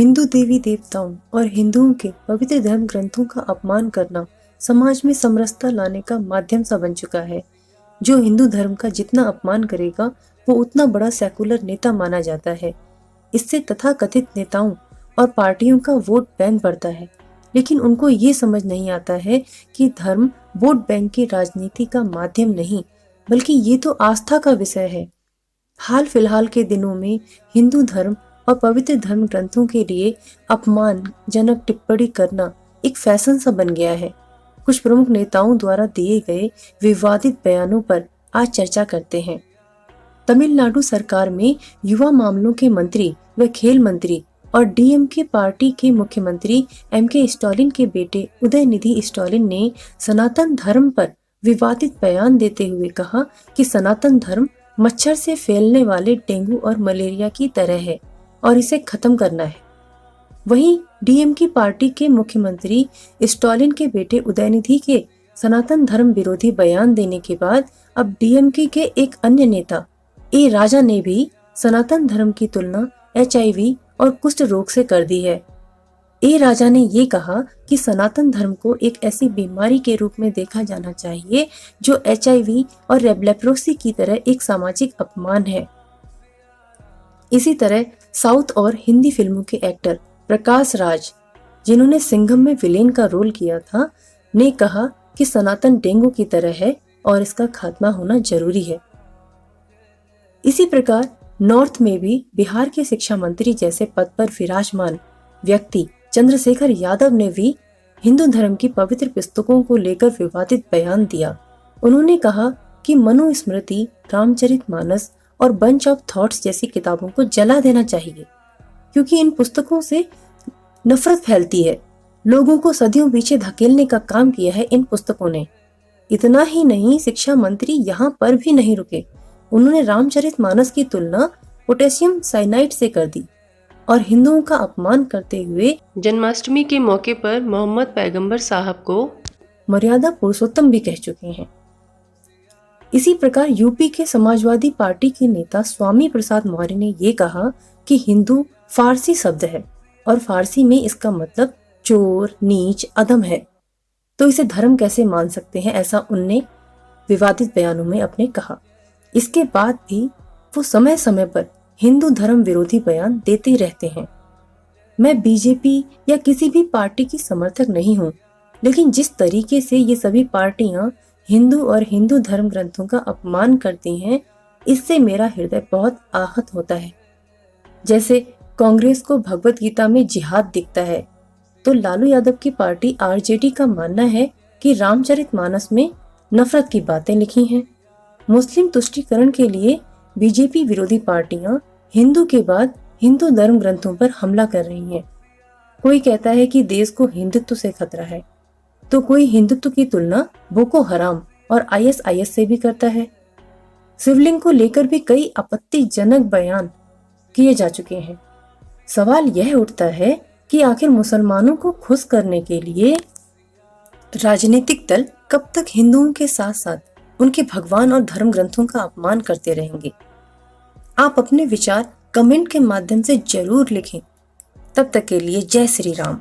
हिंदू देवी देवताओं और हिंदुओं के पवित्र धर्म ग्रंथों का अपमान करना समाज में समरसता लाने का माध्यम सा बन चुका है। जो हिंदू धर्म का जितना अपमान करेगा वो उतना बड़ा सेकुलर नेता माना जाता है। इससे तथाकथित नेताओं और पार्टियों का वोट बैंक बढ़ता है, लेकिन उनको ये समझ नहीं आता है कि धर्म वोट बैंक की राजनीति का माध्यम नहीं, बल्कि ये तो आस्था का विषय है। हाल फिलहाल के दिनों में हिंदू धर्म और पवित्र धर्म ग्रंथों के लिए अपमानजनक टिप्पणी करना एक फैशन सा बन गया है। कुछ प्रमुख नेताओं द्वारा दिए गए विवादित बयानों पर आज चर्चा करते हैं। तमिलनाडु सरकार में युवा मामलों के मंत्री व खेल मंत्री और डीएमके पार्टी के मुख्यमंत्री एमके स्टालिन के बेटे उदयनिधि स्टालिन ने सनातन धर्म पर विवादित बयान देते हुए कहा कि सनातन धर्म मच्छर से फैलने वाले डेंगू और मलेरिया की तरह है और इसे खत्म करना है। वहीं डीएमके पार्टी के मुख्यमंत्री स्टालिन के बेटे उदयनिधि के सनातन धर्म विरोधी बयान देने के बाद अब डीएमके के एक अन्य नेता ए राजा ने भी सनातन धर्म की तुलना एचआईवी और कुष्ठ रोग से कर दी है। ए राजा ने ये कहा कि सनातन धर्म को एक ऐसी बीमारी के रूप में देखा जाना चाहिए जो एचआईवी और लेप्रोसी की तरह एक सामाजिक अपमान है। इसी तरह साउथ और हिंदी फिल्मों के एक्टर प्रकाश राज, जिन्होंने सिंघम में विलेन का रोल किया था, ने कहा कि सनातन डेंगू की तरह है और इसका खात्मा होना जरूरी है। इसी प्रकार नॉर्थ में भी बिहार के शिक्षा मंत्री जैसे पद पर विराजमान व्यक्ति चंद्रशेखर यादव ने भी हिंदू धर्म की पवित्र पुस्तकों को लेकर विवादित बयान दिया। उन्होंने कहा कि मनुस्मृति, रामचरितमानस और बंच ऑफ थॉट्स जैसी किताबों को जला देना चाहिए, क्योंकि इन पुस्तकों से नफरत फैलती है। लोगों को सदियों पीछे धकेलने का काम किया है इन पुस्तकों ने। इतना ही नहीं, शिक्षा मंत्री यहाँ पर भी नहीं रुके। उन्होंने रामचरितमानस की तुलना पोटेशियम साइनाइड से कर दी और हिंदुओं का अपमान करते हुए जन्माष्टमी के मौके पर मोहम्मद पैगंबर साहब को मर्यादा पुरुषोत्तम भी कह चुके हैं। इसी प्रकार यूपी के समाजवादी पार्टी के नेता स्वामी प्रसाद मौर्य ने ये कहा कि हिंदू फारसी शब्द है और फारसी में इसका मतलब चोर, नीच, अधम है, तो इसे धर्म कैसे मान सकते हैं, ऐसा उनने विवादित बयानों में अपने कहा। इसके बाद भी वो समय समय पर हिंदू धर्म विरोधी बयान देते रहते हैं। मैं बीजेपी या किसी भी पार्टी की समर्थक नहीं हूँ, लेकिन जिस तरीके से ये सभी पार्टियां हिंदू और हिंदू धर्म ग्रंथों का अपमान करती हैं, इससे मेरा हृदय बहुत आहत होता है। जैसे कांग्रेस को भगवत गीता में जिहाद दिखता है, तो लालू यादव की पार्टी आरजेडी का मानना है कि रामचरितमानस में नफरत की बातें लिखी हैं। मुस्लिम तुष्टीकरण के लिए बीजेपी विरोधी पार्टियां हिंदू के बाद हिंदू धर्म ग्रंथों पर हमला कर रही हैं। कोई कहता है कि देश को हिंदुत्व से खतरा है, तो कोई हिंदुत्व की तुलना बोको हराम और आईएसआईएस से भी करता है। शिवलिंग को लेकर भी कई आपत्तिजनक बयान किए जा चुके हैं। सवाल यह उठता है कि आखिर मुसलमानों को खुश करने के लिए राजनीतिक दल कब तक हिंदुओं के साथ साथ उनके भगवान और धर्म ग्रंथों का अपमान करते रहेंगे। आप अपने विचार कमेंट के माध्यम से जरूर लिखें। तब तक के लिए जय श्री राम।